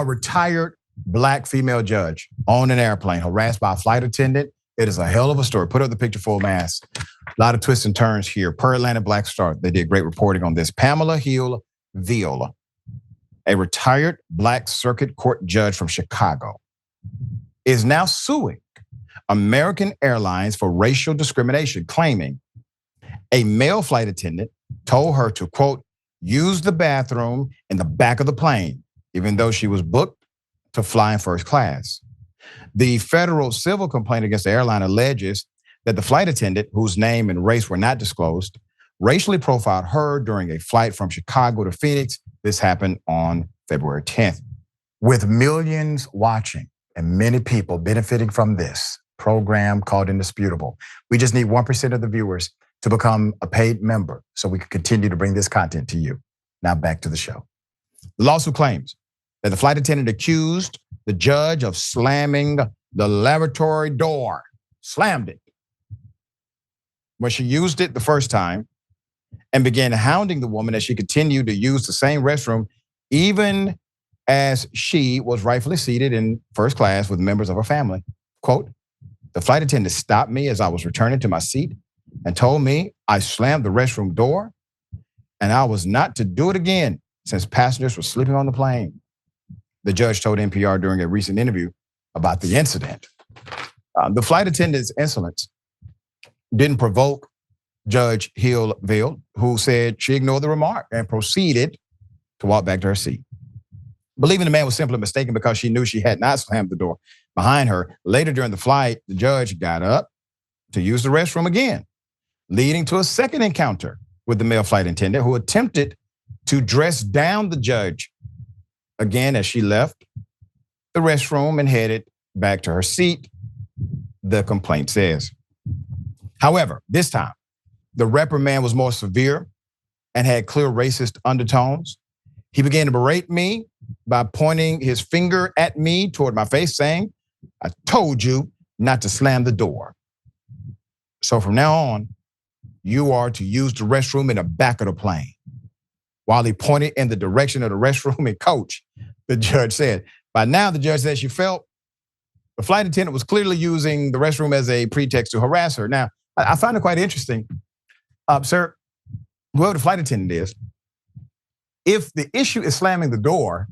A retired black female judge on an airplane harassed by a flight attendant. It is a hell of a story. Put up the picture full mass. A lot of twists and turns here. Per Atlanta Black Star, they did great reporting on this. Pamela Hill-Veal, a retired black circuit court judge from Chicago, is now suing American Airlines for racial discrimination, claiming a male flight attendant told her to, quote, use the bathroom in the back of the plane, even though she was booked to fly in first class. The federal civil complaint against the airline alleges that the flight attendant, whose name and race were not disclosed, racially profiled her during a flight from Chicago to Phoenix. This happened on February 10th. With millions watching and many people benefiting from this program called Indisputable, we just need 1% of the viewers to become a paid member so we can continue to bring this content to you. Now back to the show. The lawsuit claims that the flight attendant accused the judge of slamming the lavatory door, slammed it when she used it the first time, and began hounding the woman as she continued to use the same restroom, even as she was rightfully seated in first class with members of her family. Quote, the flight attendant stopped me as I was returning to my seat and told me I slammed the restroom door and I was not to do it again since passengers were sleeping on the plane. The judge told NPR during a recent interview about the incident. The flight attendant's insolence didn't provoke Judge Hill-Veal, who said she ignored the remark and proceeded to walk back to her seat. Believing the man was simply mistaken because she knew she had not slammed the door behind her. Later during the flight, the judge got up to use the restroom again, leading to a second encounter with the male flight attendant, who attempted to dress down the judge again as she left the restroom and headed back to her seat, the complaint says. However, this time, the reprimand was more severe and had clear racist undertones. He began to berate me by pointing his finger at me toward my face, saying, I told you not to slam the door. So from now on, you are to use the restroom in the back of the plane. While he pointed in the direction of the restroom and coach, the judge said. By now, the judge said she felt the flight attendant was clearly using the restroom as a pretext to harass her. Now, I find it quite interesting. Sir, whoever the flight attendant is, if the issue is slamming the door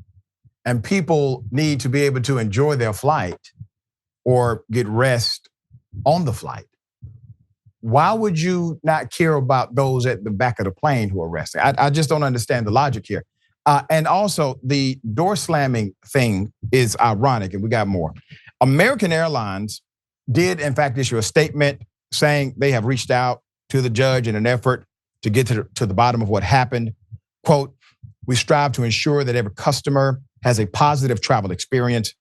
and people need to be able to enjoy their flight or get rest on the flight, why would you not care about those at the back of the plane who are resting? I just don't understand the logic here. And also, the door slamming thing is ironic, and we got more. American Airlines did, in fact, issue a statement saying they have reached out to the judge in an effort to get to the bottom of what happened. Quote, we strive to ensure that every customer has a positive travel experience,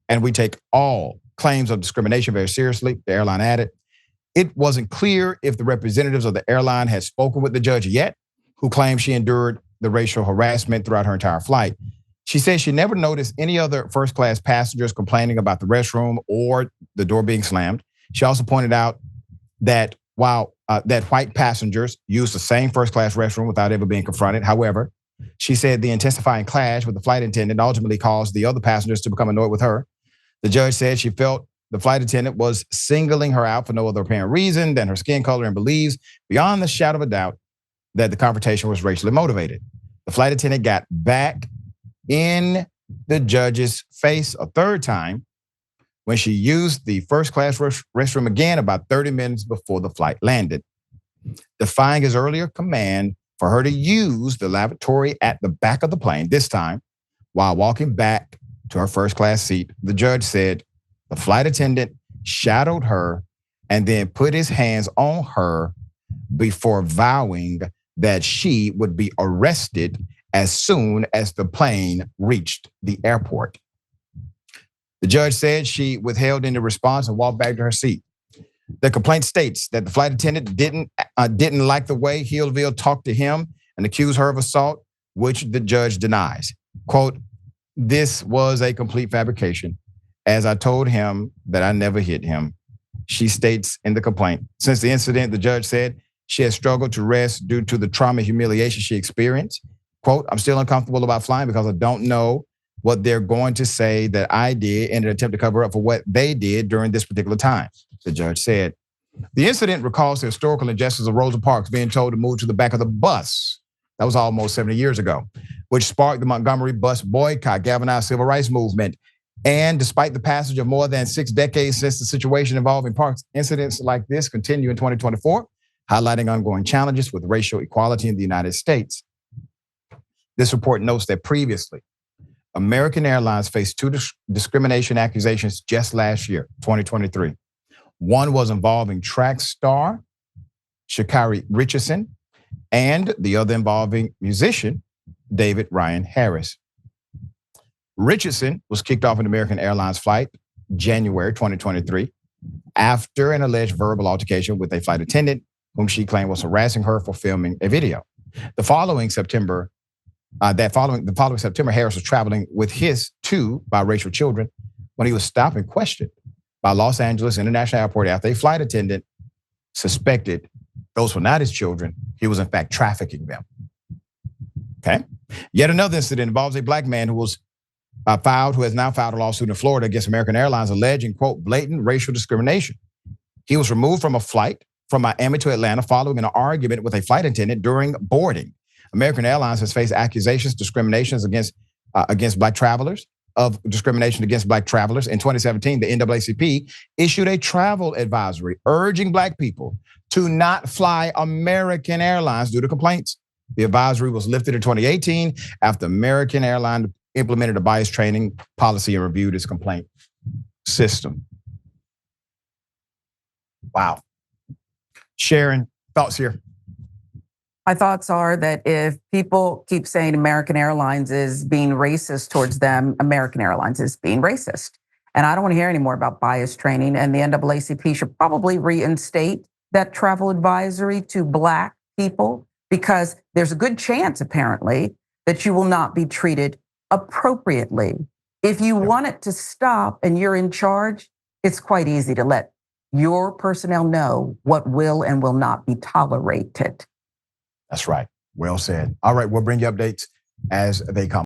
and we take all claims of discrimination very seriously, the airline added. It wasn't clear if the representatives of the airline had spoken with the judge yet, who claimed she endured the racial harassment throughout her entire flight. She said she never noticed any other first-class passengers complaining about the restroom or the door being slammed. She also pointed out that while that white passengers used the same first-class restroom without ever being confronted. However, she said the intensifying clash with the flight attendant ultimately caused the other passengers to become annoyed with her. The judge said she felt the flight attendant was singling her out for no other apparent reason than her skin color, and believes beyond the shadow of a doubt that the confrontation was racially motivated. The flight attendant got back in the judge's face a third time when she used the first-class restroom again about 30 minutes before the flight landed, defying his earlier command for her to use the lavatory at the back of the plane. This time, while walking back to her first-class seat, the judge said the flight attendant shadowed her and then put his hands on her before vowing that she would be arrested as soon as the plane reached the airport. The judge said she withheld any response and walked back to her seat. The complaint states that the flight attendant didn't like the way Hill-Veal talked to him and accused her of assault, which the judge denies. Quote, this was a complete fabrication, as I told him that I never hit him, she states in the complaint. Since the incident, the judge said she has struggled to rest due to the trauma and humiliation she experienced. Quote, I'm still uncomfortable about flying because I don't know what they're going to say that I did in an attempt to cover up for what they did during this particular time, the judge said. The incident recalls the historical injustice of Rosa Parks being told to move to the back of the bus. That was almost 70 years ago, which sparked the Montgomery bus boycott, galvanized civil rights movement. And despite the passage of more than 6 decades since the situation involving Parks, incidents like this continue in 2024, highlighting ongoing challenges with racial equality in the United States. This report notes that previously, American Airlines faced 2 discrimination accusations just last year, 2023. One was involving track star Sha'Carri Richardson, and the other involving musician David Ryan Harris. Richardson was kicked off an American Airlines flight January 2023 after an alleged verbal altercation with a flight attendant whom she claimed was harassing her for filming a video. The following September, Harris was traveling with his 2 biracial children when he was stopped and questioned by Los Angeles International Airport after a flight attendant suspected those were not his children. He was in fact trafficking them. Okay. Yet another incident involves a black man who has now filed a lawsuit in Florida against American Airlines alleging, quote, blatant racial discrimination. He was removed from a flight from Miami to Atlanta following an argument with a flight attendant during boarding. American Airlines has faced accusations, discrimination against black travelers. In 2017, the NAACP issued a travel advisory urging black people to not fly American Airlines due to complaints. The advisory was lifted in 2018 after American Airlines implemented a bias training policy and reviewed its complaint system. Wow. Sharon, thoughts here? My thoughts are that if people keep saying American Airlines is being racist towards them, American Airlines is being racist. And I don't want to hear any more about bias training. And the NAACP should probably reinstate that travel advisory to Black people, because there's a good chance, apparently, that you will not be treated appropriately. If you want it to stop and you're in charge, it's quite easy to let your personnel know what will and will not be tolerated. That's right. Well said. All right, we'll bring you updates as they come.